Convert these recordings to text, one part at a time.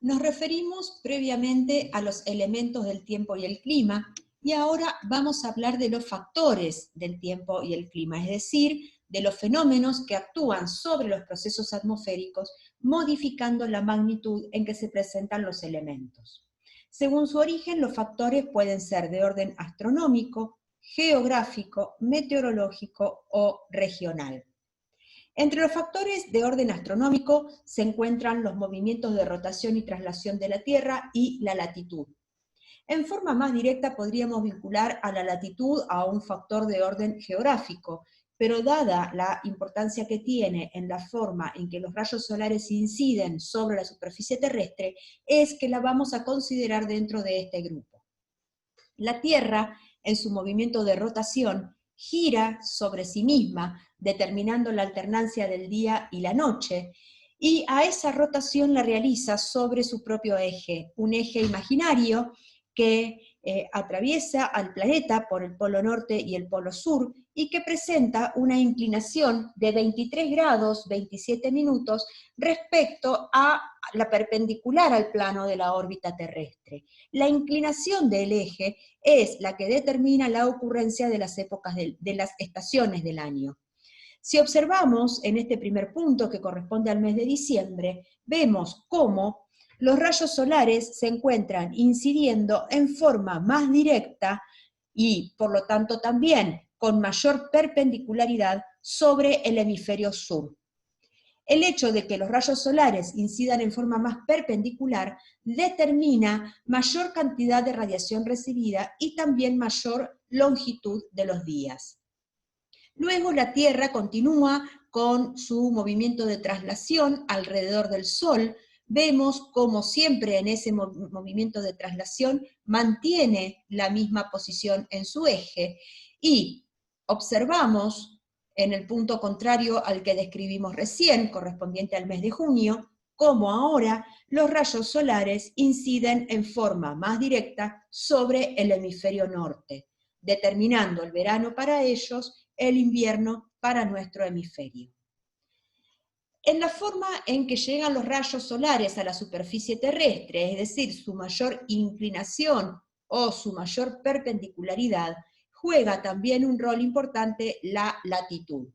Nos referimos previamente a los elementos del tiempo y el clima, y ahora vamos a hablar de los factores del tiempo y el clima, es decir, de los fenómenos que actúan sobre los procesos atmosféricos, modificando la magnitud en que se presentan los elementos. Según su origen, los factores pueden ser de orden astronómico, geográfico, meteorológico o regional. Entre los factores de orden astronómico se encuentran los movimientos de rotación y traslación de la Tierra y la latitud. En forma más directa podríamos vincular a la latitud a un factor de orden geográfico, pero dada la importancia que tiene en la forma en que los rayos solares inciden sobre la superficie terrestre, es que la vamos a considerar dentro de este grupo. La Tierra, en su movimiento de rotación, gira sobre sí misma, determinando la alternancia del día y la noche, y a esa rotación la realiza sobre su propio eje, un eje imaginario que atraviesa al planeta por el polo norte y el polo sur, y que presenta una inclinación de 23 grados 27 minutos respecto a la perpendicular al plano de la órbita terrestre. La inclinación del eje es la que determina la ocurrencia de las épocas de las estaciones del año. Si observamos en este primer punto, que corresponde al mes de diciembre, vemos cómo los rayos solares se encuentran incidiendo en forma más directa y, por lo tanto, también con mayor perpendicularidad sobre el hemisferio sur. El hecho de que los rayos solares incidan en forma más perpendicular determina mayor cantidad de radiación recibida y también mayor longitud de los días. Luego la Tierra continúa con su movimiento de traslación alrededor del Sol. Vemos como siempre en ese movimiento de traslación mantiene la misma posición en su eje, y observamos en el punto contrario al que describimos recién, correspondiente al mes de junio, cómo ahora los rayos solares inciden en forma más directa sobre el hemisferio norte, determinando el verano para ellos, el invierno para nuestro hemisferio. En la forma en que llegan los rayos solares a la superficie terrestre, es decir, su mayor inclinación o su mayor perpendicularidad, juega también un rol importante la latitud.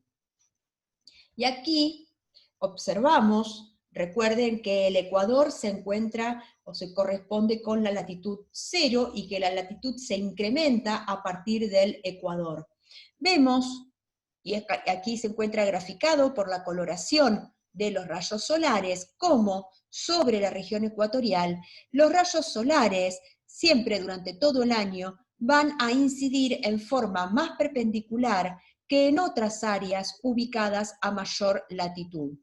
Y aquí observamos, recuerden que el ecuador se encuentra o se corresponde con la latitud 0 y que la latitud se incrementa a partir del ecuador. Vemos, y aquí se encuentra graficado por la coloración de los rayos solares, cómo sobre la región ecuatorial los rayos solares siempre durante todo el año van a incidir en forma más perpendicular que en otras áreas ubicadas a mayor latitud.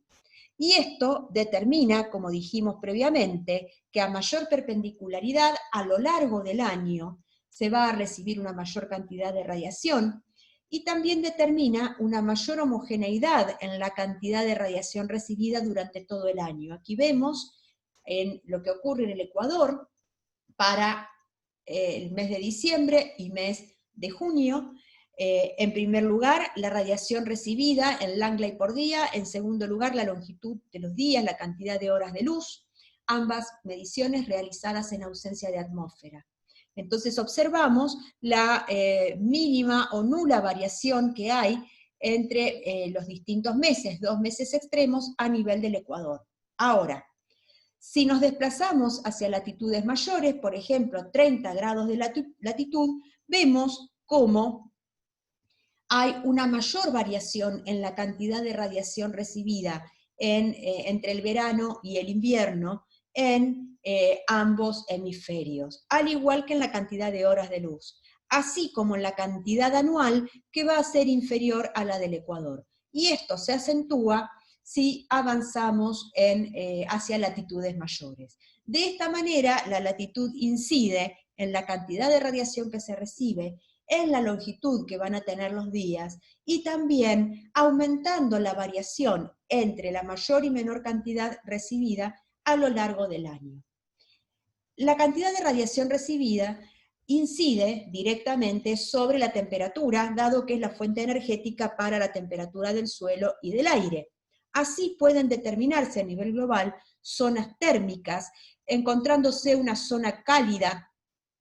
Y esto determina, como dijimos previamente, que a mayor perpendicularidad a lo largo del año se va a recibir una mayor cantidad de radiación, y también determina una mayor homogeneidad en la cantidad de radiación recibida durante todo el año. Aquí vemos en lo que ocurre en el Ecuador para el mes de diciembre y mes de junio. En primer lugar, la radiación recibida en Langley por día; en segundo lugar, la longitud de los días, la cantidad de horas de luz, ambas mediciones realizadas en ausencia de atmósfera. Entonces observamos la mínima o nula variación que hay entre los distintos meses, 2 meses extremos a nivel del Ecuador. Ahora, si nos desplazamos hacia latitudes mayores, por ejemplo 30 grados de latitud, vemos cómo hay una mayor variación en la cantidad de radiación recibida entre el verano y el invierno en ambos hemisferios, al igual que en la cantidad de horas de luz, así como en la cantidad anual, que va a ser inferior a la del Ecuador. Y esto se acentúa si avanzamos hacia latitudes mayores. De esta manera, la latitud incide en la cantidad de radiación que se recibe, en la longitud que van a tener los días, y también aumentando la variación entre la mayor y menor cantidad recibida a lo largo del año. La cantidad de radiación recibida incide directamente sobre la temperatura, dado que es la fuente energética para la temperatura del suelo y del aire. Así pueden determinarse a nivel global zonas térmicas encontrándose una zona cálida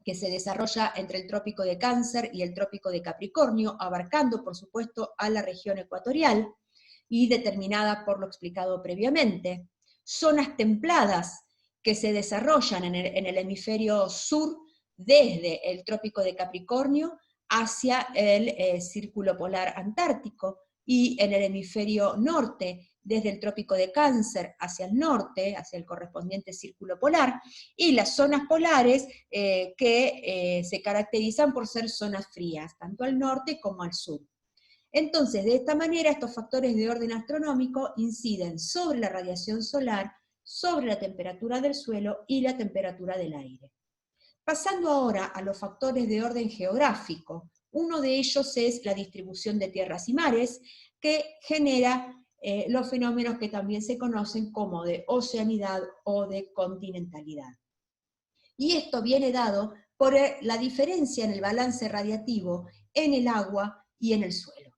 que se desarrolla entre el trópico de Cáncer y el trópico de Capricornio, abarcando, por supuesto, a la región ecuatorial y determinada por lo explicado previamente. Zonas templadas que se desarrollan en el hemisferio sur desde el trópico de Capricornio hacia el círculo polar antártico, y en el hemisferio norte desde el trópico de Cáncer hacia el norte, hacia el correspondiente círculo polar, y las zonas polares que se caracterizan por ser zonas frías, tanto al norte como al sur. Entonces, de esta manera, estos factores de orden astronómico inciden sobre la radiación solar, sobre la temperatura del suelo y la temperatura del aire. Pasando ahora a los factores de orden geográfico, uno de ellos es la distribución de tierras y mares, que genera los fenómenos que también se conocen como de oceanidad o de continentalidad. Y esto viene dado por la diferencia en el balance radiativo en el agua y en el suelo.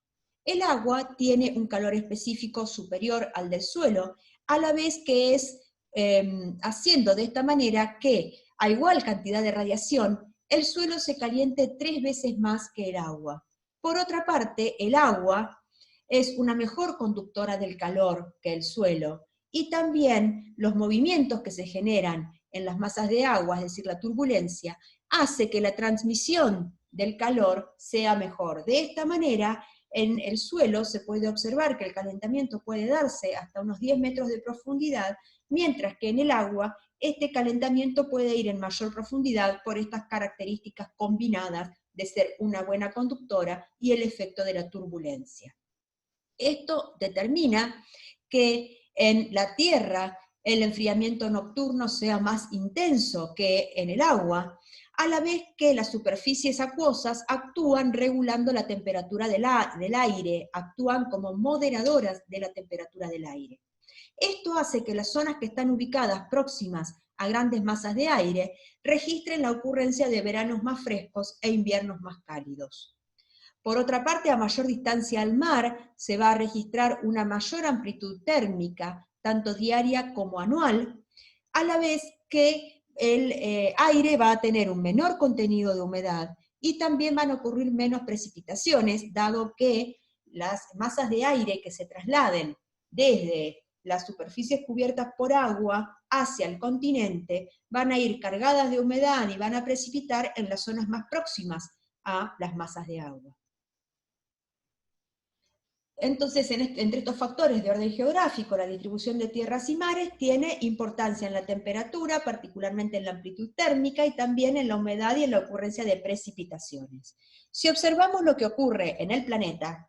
El agua tiene un calor específico superior al del suelo, a la vez que es haciendo de esta manera que a igual cantidad de radiación, el suelo se caliente 3 veces más que el agua. Por otra parte, el agua es una mejor conductora del calor que el suelo, y también los movimientos que se generan en las masas de agua, es decir, la turbulencia, hace que la transmisión del calor sea mejor. De esta manera, en el suelo se puede observar que el calentamiento puede darse hasta unos 10 metros de profundidad, mientras que en el agua este calentamiento puede ir en mayor profundidad por estas características combinadas de ser una buena conductora y el efecto de la turbulencia. Esto determina que en la Tierra el enfriamiento nocturno sea más intenso que en el agua, a la vez que las superficies acuosas actúan regulando la temperatura del aire, actúan como moderadoras de la temperatura del aire. Esto hace que las zonas que están ubicadas próximas a grandes masas de aire registren la ocurrencia de veranos más frescos e inviernos más cálidos. Por otra parte, a mayor distancia al mar, se va a registrar una mayor amplitud térmica, tanto diaria como anual, a la vez que el aire va a tener un menor contenido de humedad y también van a ocurrir menos precipitaciones, dado que las masas de aire que se trasladen desde las superficies cubiertas por agua hacia el continente van a ir cargadas de humedad y van a precipitar en las zonas más próximas a las masas de agua. Entonces, entre estos factores de orden geográfico, la distribución de tierras y mares tiene importancia en la temperatura, particularmente en la amplitud térmica, y también en la humedad y en la ocurrencia de precipitaciones. Si observamos lo que ocurre en el planeta,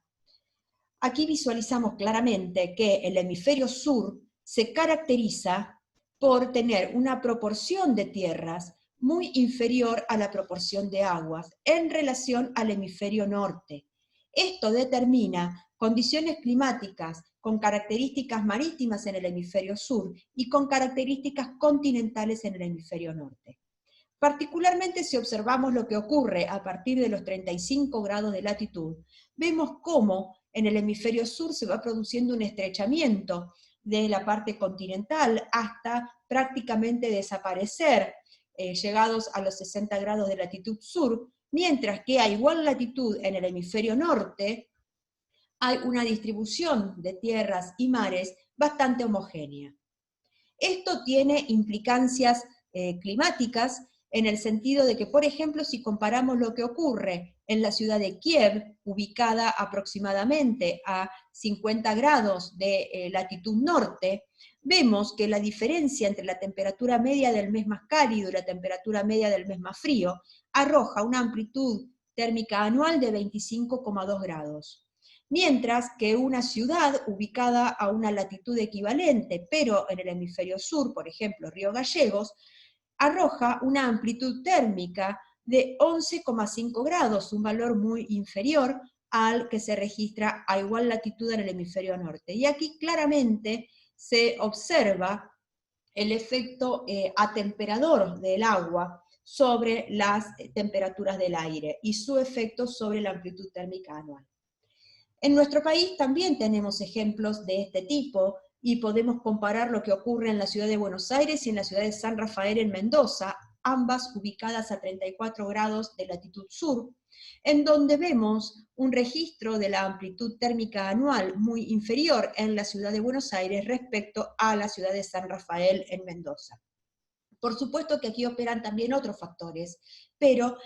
aquí visualizamos claramente que el hemisferio sur se caracteriza por tener una proporción de tierras muy inferior a la proporción de aguas en relación al hemisferio norte. Esto determina condiciones climáticas con características marítimas en el hemisferio sur y con características continentales en el hemisferio norte. Particularmente si observamos lo que ocurre a partir de los 35 grados de latitud, vemos cómo en el hemisferio sur se va produciendo un estrechamiento de la parte continental hasta prácticamente desaparecer, llegados a los 60 grados de latitud sur, mientras que a igual latitud en el hemisferio norte hay una distribución de tierras y mares bastante homogénea. Esto tiene implicancias climáticas en el sentido de que, por ejemplo, si comparamos lo que ocurre en la ciudad de Kiev, ubicada aproximadamente a 50 grados de latitud norte, vemos que la diferencia entre la temperatura media del mes más cálido y la temperatura media del mes más frío arroja una amplitud térmica anual de 25,2 grados. Mientras que una ciudad ubicada a una latitud equivalente, pero en el hemisferio sur, por ejemplo, Río Gallegos, arroja una amplitud térmica de 11,5 grados, un valor muy inferior al que se registra a igual latitud en el hemisferio norte. Y aquí claramente se observa el efecto atemperador del agua sobre las temperaturas del aire y su efecto sobre la amplitud térmica anual. En nuestro país también tenemos ejemplos de este tipo, y podemos comparar lo que ocurre en la ciudad de Buenos Aires y en la ciudad de San Rafael en Mendoza, ambas ubicadas a 34 grados de latitud sur, en donde vemos un registro de la amplitud térmica anual muy inferior en la ciudad de Buenos Aires respecto a la ciudad de San Rafael en Mendoza. Por supuesto que aquí operan también otros factores, pero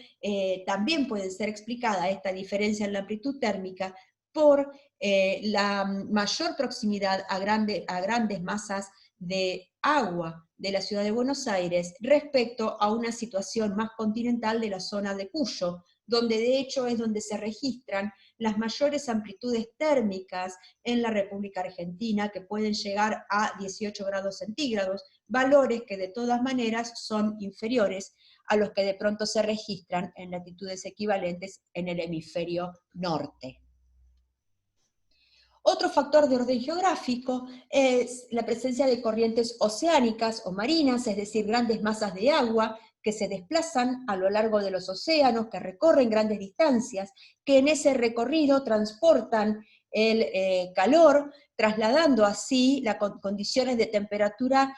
también puede ser explicada esta diferencia en la amplitud térmica por la mayor proximidad a grandes masas de agua de la ciudad de Buenos Aires respecto a una situación más continental de la zona de Cuyo, donde de hecho es donde se registran las mayores amplitudes térmicas en la República Argentina, que pueden llegar a 18 grados centígrados, valores que de todas maneras son inferiores a los que de pronto se registran en latitudes equivalentes en el hemisferio norte. Otro factor de orden geográfico es la presencia de corrientes oceánicas o marinas, es decir, grandes masas de agua que se desplazan a lo largo de los océanos, que recorren grandes distancias, que en ese recorrido transportan el calor, trasladando así las condiciones de temperatura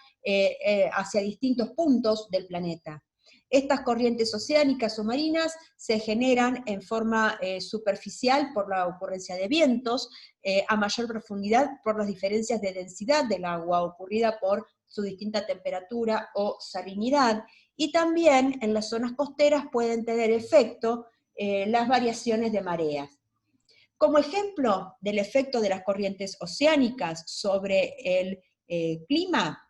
hacia distintos puntos del planeta. Estas corrientes oceánicas o marinas se generan en forma superficial por la ocurrencia de vientos, a mayor profundidad por las diferencias de densidad del agua ocurrida por su distinta temperatura o salinidad, y también en las zonas costeras pueden tener efecto las variaciones de mareas. Como ejemplo del efecto de las corrientes oceánicas sobre el clima,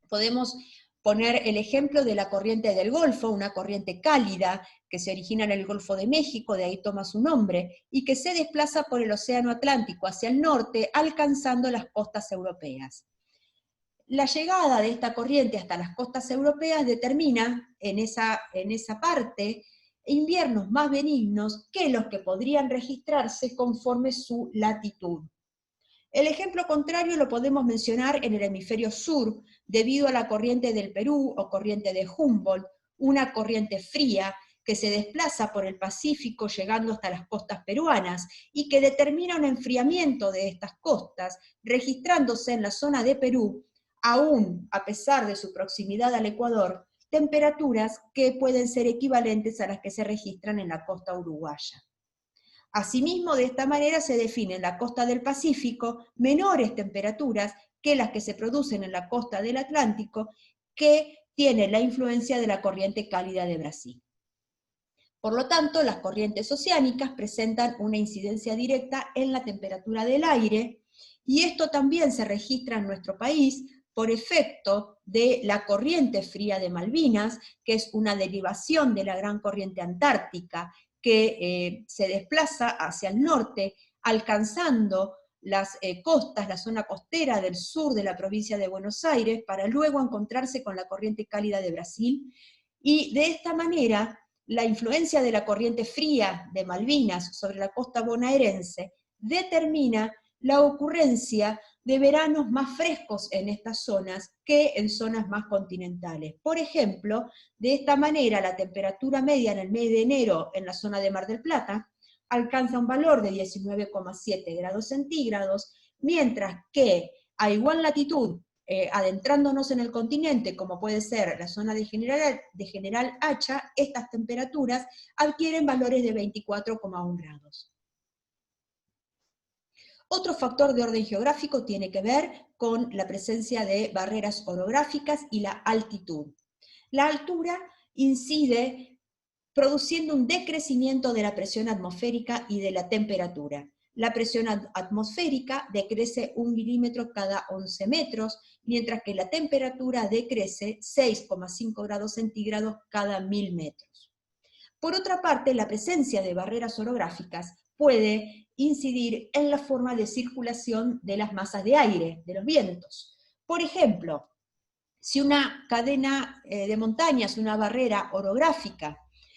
podemos poner el ejemplo de la corriente del Golfo, una corriente cálida que se origina en el Golfo de México, de ahí toma su nombre, y que se desplaza por el Océano Atlántico hacia el norte, alcanzando las costas europeas. La llegada de esta corriente hasta las costas europeas determina en esa parte inviernos más benignos que los que podrían registrarse conforme su latitud. El ejemplo contrario lo podemos mencionar en el hemisferio sur, debido a la corriente del Perú o corriente de Humboldt, una corriente fría que se desplaza por el Pacífico llegando hasta las costas peruanas y que determina un enfriamiento de estas costas, registrándose en la zona de Perú, aún a pesar de su proximidad al Ecuador, temperaturas que pueden ser equivalentes a las que se registran en la costa uruguaya. Asimismo, de esta manera se define en la costa del Pacífico menores temperaturas que las que se producen en la costa del Atlántico, que tiene la influencia de la corriente cálida de Brasil. Por lo tanto, las corrientes oceánicas presentan una incidencia directa en la temperatura del aire, y esto también se registra en nuestro país por efecto de la corriente fría de Malvinas, que es una derivación de la gran corriente antártica, que se desplaza hacia el norte, alcanzando las costas, la zona costera del sur de la provincia de Buenos Aires, para luego encontrarse con la corriente cálida de Brasil, y de esta manera la influencia de la corriente fría de Malvinas sobre la costa bonaerense determina la ocurrencia de veranos más frescos en estas zonas que en zonas más continentales. Por ejemplo, de esta manera la temperatura media en el mes de enero en la zona de Mar del Plata alcanza un valor de 19,7 grados centígrados, mientras que a igual latitud, adentrándonos en el continente, como puede ser la zona de General Hacha, estas temperaturas adquieren valores de 24,1 grados. Otro factor de orden geográfico tiene que ver con la presencia de barreras orográficas y la altitud. La altura incide produciendo un decrecimiento de la presión atmosférica y de la temperatura. La presión atmosférica decrece 1 milímetro cada 11 metros, mientras que la temperatura decrece 6,5 grados centígrados cada 1000 metros. Por otra parte, la presencia de barreras orográficas puede incidir en la forma de circulación de las masas de aire, de los vientos. Por ejemplo, si una cadena de montañas, una barrera orográfica,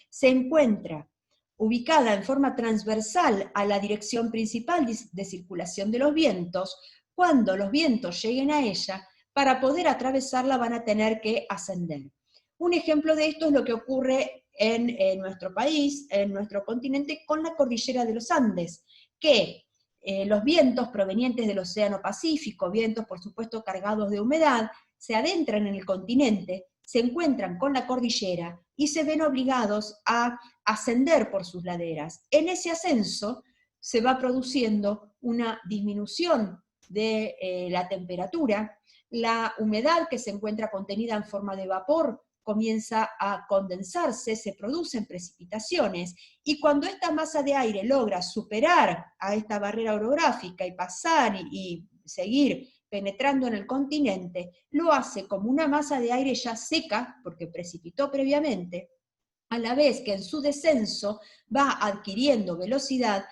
se encuentra ubicada en forma transversal a la dirección principal de circulación de los vientos, cuando los vientos lleguen a ella, para poder atravesarla van a tener que ascender. Un ejemplo de esto es lo que ocurre en nuestro país, en nuestro continente, con la cordillera de los Andes, que Los vientos provenientes del Océano Pacífico, vientos por supuesto cargados de humedad, se adentran en el continente, se encuentran con la cordillera y se ven obligados a ascender por sus laderas. En ese ascenso se va produciendo una disminución de la temperatura, la humedad que se encuentra contenida en forma de vapor comienza a condensarse, se producen precipitaciones, y cuando esta masa de aire logra superar a esta barrera orográfica y pasar y seguir penetrando en el continente, lo hace como una masa de aire ya seca, porque precipitó previamente, a la vez que en su descenso va adquiriendo velocidad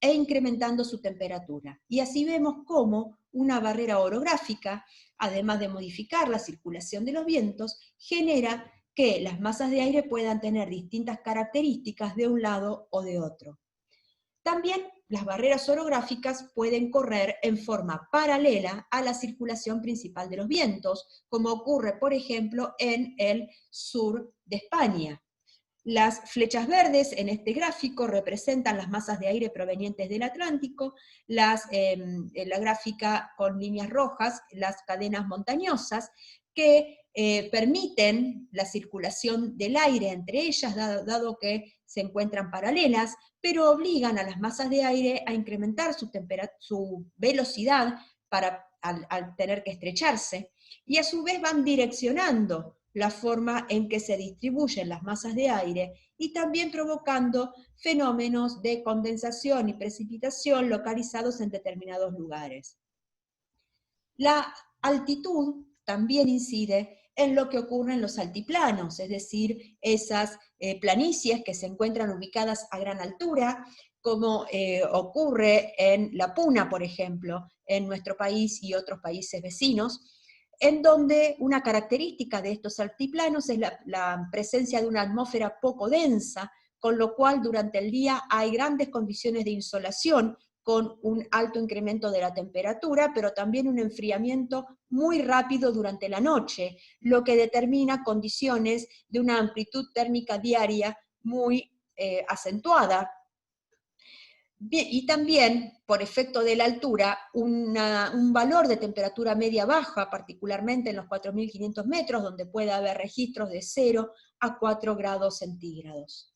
e incrementando su temperatura. Y así vemos cómo una barrera orográfica, además de modificar la circulación de los vientos, genera que las masas de aire puedan tener distintas características de un lado o de otro. También las barreras orográficas pueden correr en forma paralela a la circulación principal de los vientos, como ocurre, por ejemplo, en el sur de España. Las flechas verdes en este gráfico representan las masas de aire provenientes del Atlántico, la gráfica con líneas rojas, las cadenas montañosas, que permiten la circulación del aire entre ellas, dado que se encuentran paralelas, pero obligan a las masas de aire a incrementar su velocidad al tener que estrecharse, y a su vez van direccionando la forma en que se distribuyen las masas de aire y también provocando fenómenos de condensación y precipitación localizados en determinados lugares. La altitud también incide en lo que ocurre en los altiplanos, es decir, esas planicies que se encuentran ubicadas a gran altura, como ocurre en la Puna, por ejemplo, en nuestro país y otros países vecinos, en donde una característica de estos altiplanos es la presencia de una atmósfera poco densa, con lo cual durante el día hay grandes condiciones de insolación, con un alto incremento de la temperatura, pero también un enfriamiento muy rápido durante la noche, lo que determina condiciones de una amplitud térmica diaria muy acentuada. Bien, y también, por efecto de la altura, un valor de temperatura media-baja, particularmente en los 4.500 metros, donde puede haber registros de 0 a 4 grados centígrados.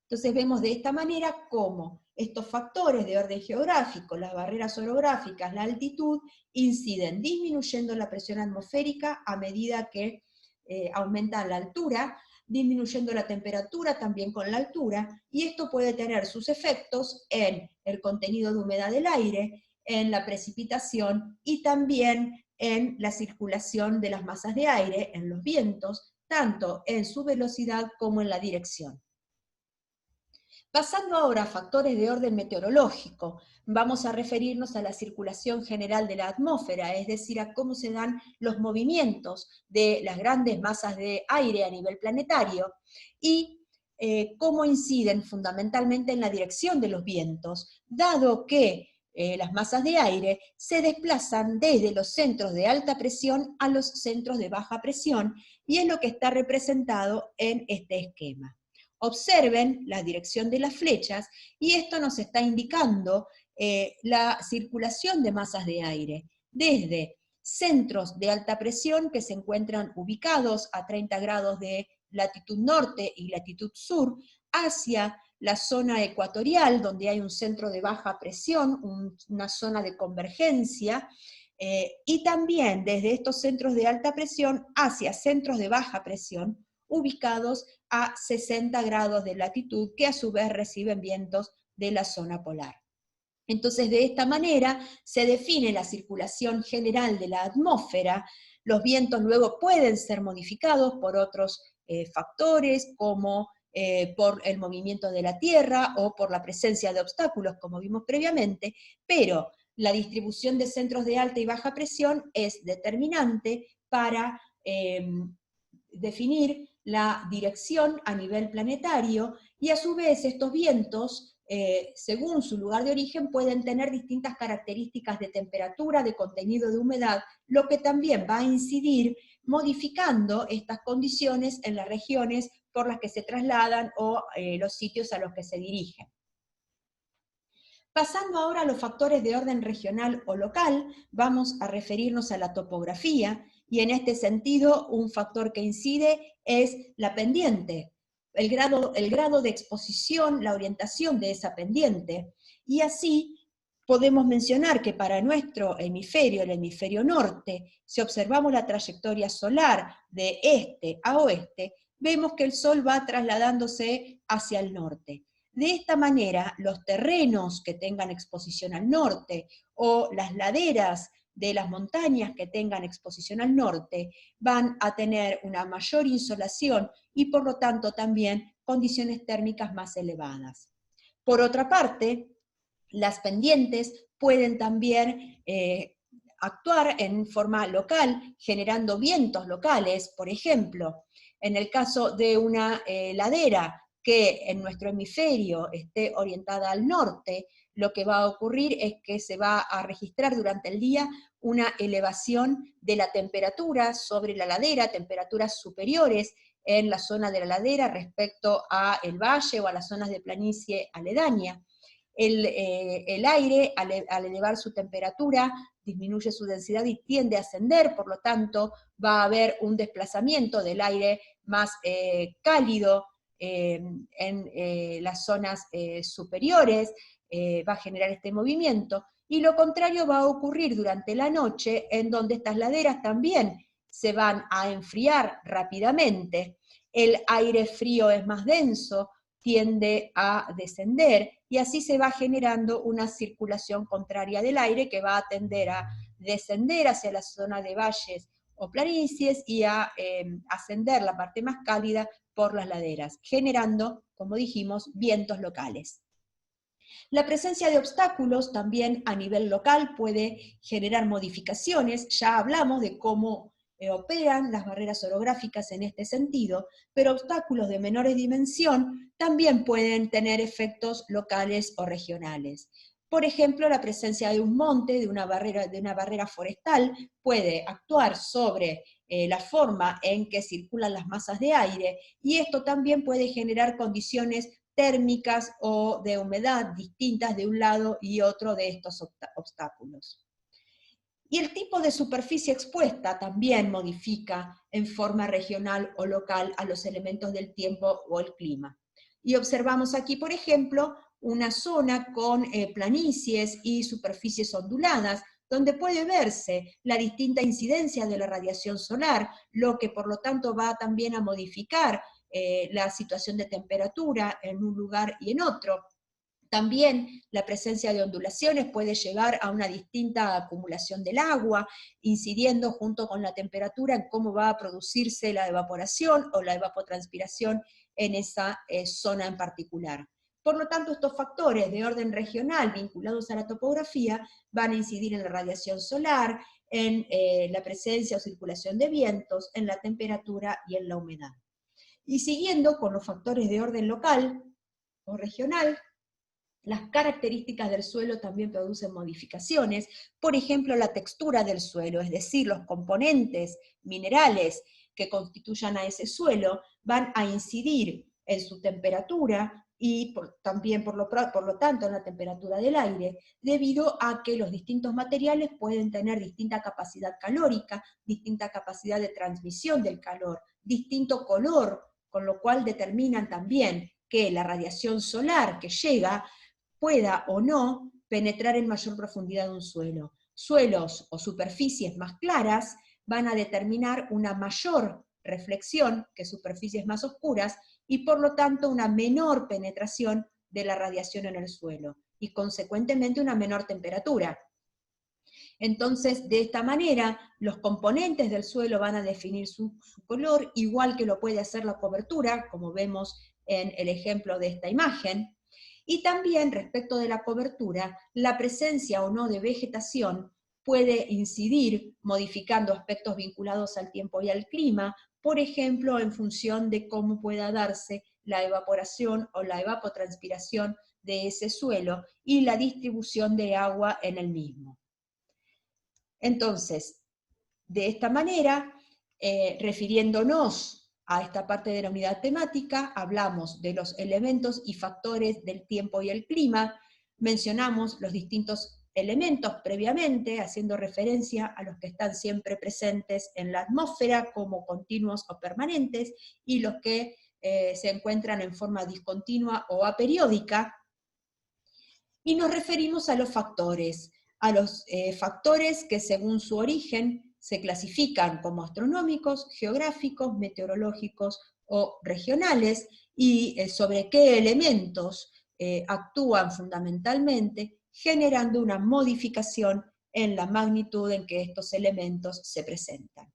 Entonces vemos de esta manera cómo estos factores de orden geográfico, las barreras orográficas, la altitud, inciden disminuyendo la presión atmosférica a medida que aumenta la altura, disminuyendo la temperatura también con la altura, y esto puede tener sus efectos en el contenido de humedad del aire, en la precipitación y también en la circulación de las masas de aire, en los vientos, tanto en su velocidad como en la dirección. Pasando ahora a factores de orden meteorológico, vamos a referirnos a la circulación general de la atmósfera, es decir, a cómo se dan los movimientos de las grandes masas de aire a nivel planetario y cómo inciden fundamentalmente en la dirección de los vientos, dado que las masas de aire se desplazan desde los centros de alta presión a los centros de baja presión, y es lo que está representado en este esquema. Observen la dirección de las flechas, y esto nos está indicando la circulación de masas de aire, desde centros de alta presión que se encuentran ubicados a 30 grados de latitud norte y latitud sur, hacia la zona ecuatorial, donde hay un centro de baja presión, una zona de convergencia, y también desde estos centros de alta presión hacia centros de baja presión, ubicados a 60 grados de latitud, que a su vez reciben vientos de la zona polar. Entonces, de esta manera se define la circulación general de la atmósfera. Los vientos luego pueden ser modificados por otros factores, como por el movimiento de la Tierra o por la presencia de obstáculos, como vimos previamente, pero la distribución de centros de alta y baja presión es determinante para definir la dirección a nivel planetario, y a su vez estos vientos, según su lugar de origen, pueden tener distintas características de temperatura, de contenido de humedad, lo que también va a incidir modificando estas condiciones en las regiones por las que se trasladan o los sitios a los que se dirigen. Pasando ahora a los factores de orden regional o local, vamos a referirnos a la topografía, y en este sentido un factor que incide es la pendiente, el grado de exposición, la orientación de esa pendiente. Y así podemos mencionar que para nuestro hemisferio, el hemisferio norte, si observamos la trayectoria solar de este a oeste, vemos que el Sol va trasladándose hacia el norte. De esta manera, los terrenos que tengan exposición al norte o las laderas de las montañas que tengan exposición al norte van a tener una mayor insolación y por lo tanto también condiciones térmicas más elevadas. Por otra parte, las pendientes pueden también actuar en forma local, generando vientos locales. Por ejemplo, en el caso de una ladera que en nuestro hemisferio esté orientada al norte, lo que va a ocurrir es que se va a registrar durante el día una elevación de la temperatura sobre la ladera, temperaturas superiores en la zona de la ladera respecto al valle o a las zonas de planicie aledaña. El aire, al elevar su temperatura, disminuye su densidad y tiende a ascender, por lo tanto va a haber un desplazamiento del aire más cálido en las zonas superiores, va a generar este movimiento, y lo contrario va a ocurrir durante la noche, en donde estas laderas también se van a enfriar rápidamente, el aire frío es más denso, tiende a descender, y así se va generando una circulación contraria del aire que va a tender a descender hacia la zona de valles o planicies y a ascender la parte más cálida por las laderas, generando, como dijimos, vientos locales. La presencia de obstáculos también a nivel local puede generar modificaciones, ya hablamos de cómo operan las barreras orográficas en este sentido, pero obstáculos de menores dimensión también pueden tener efectos locales o regionales. Por ejemplo, la presencia de un monte, de una barrera forestal, puede actuar sobre la forma en que circulan las masas de aire, y esto también puede generar condiciones térmicas o de humedad distintas de un lado y otro de estos obstáculos. Y el tipo de superficie expuesta también modifica en forma regional o local a los elementos del tiempo o el clima. Y observamos aquí, por ejemplo, una zona con planicies y superficies onduladas, donde puede verse la distinta incidencia de la radiación solar, lo que por lo tanto va también a modificar la situación de temperatura en un lugar y en otro. También la presencia de ondulaciones puede llevar a una distinta acumulación del agua, incidiendo junto con la temperatura en cómo va a producirse la evaporación o la evapotranspiración en esa zona en particular. Por lo tanto, estos factores de orden regional vinculados a la topografía van a incidir en la radiación solar, en la presencia o circulación de vientos, en la temperatura y en la humedad. Y siguiendo con los factores de orden local o regional, las características del suelo también producen modificaciones, por ejemplo la textura del suelo, es decir, los componentes minerales que constituyan a ese suelo van a incidir en su temperatura y también por lo tanto en la temperatura del aire, debido a que los distintos materiales pueden tener distinta capacidad calórica, distinta capacidad de transmisión del calor, distinto color, con lo cual determinan también que la radiación solar que llega pueda o no penetrar en mayor profundidad de un suelo. Suelos o superficies más claras van a determinar una mayor reflexión que superficies más oscuras y por lo tanto una menor penetración de la radiación en el suelo y consecuentemente una menor temperatura. Entonces, de esta manera, los componentes del suelo van a definir su color, igual que lo puede hacer la cobertura, como vemos en el ejemplo de esta imagen. Y también, respecto de la cobertura, la presencia o no de vegetación puede incidir modificando aspectos vinculados al tiempo y al clima, por ejemplo, en función de cómo pueda darse la evaporación o la evapotranspiración de ese suelo y la distribución de agua en el mismo. Entonces, de esta manera, refiriéndonos a esta parte de la unidad temática, hablamos de los elementos y factores del tiempo y el clima, mencionamos los distintos elementos previamente, haciendo referencia a los que están siempre presentes en la atmósfera como continuos o permanentes, y los que se encuentran en forma discontinua o aperiódica, y nos referimos a los factores que según su origen se clasifican como astronómicos, geográficos, meteorológicos o regionales, y sobre qué elementos actúan fundamentalmente, generando una modificación en la magnitud en que estos elementos se presentan.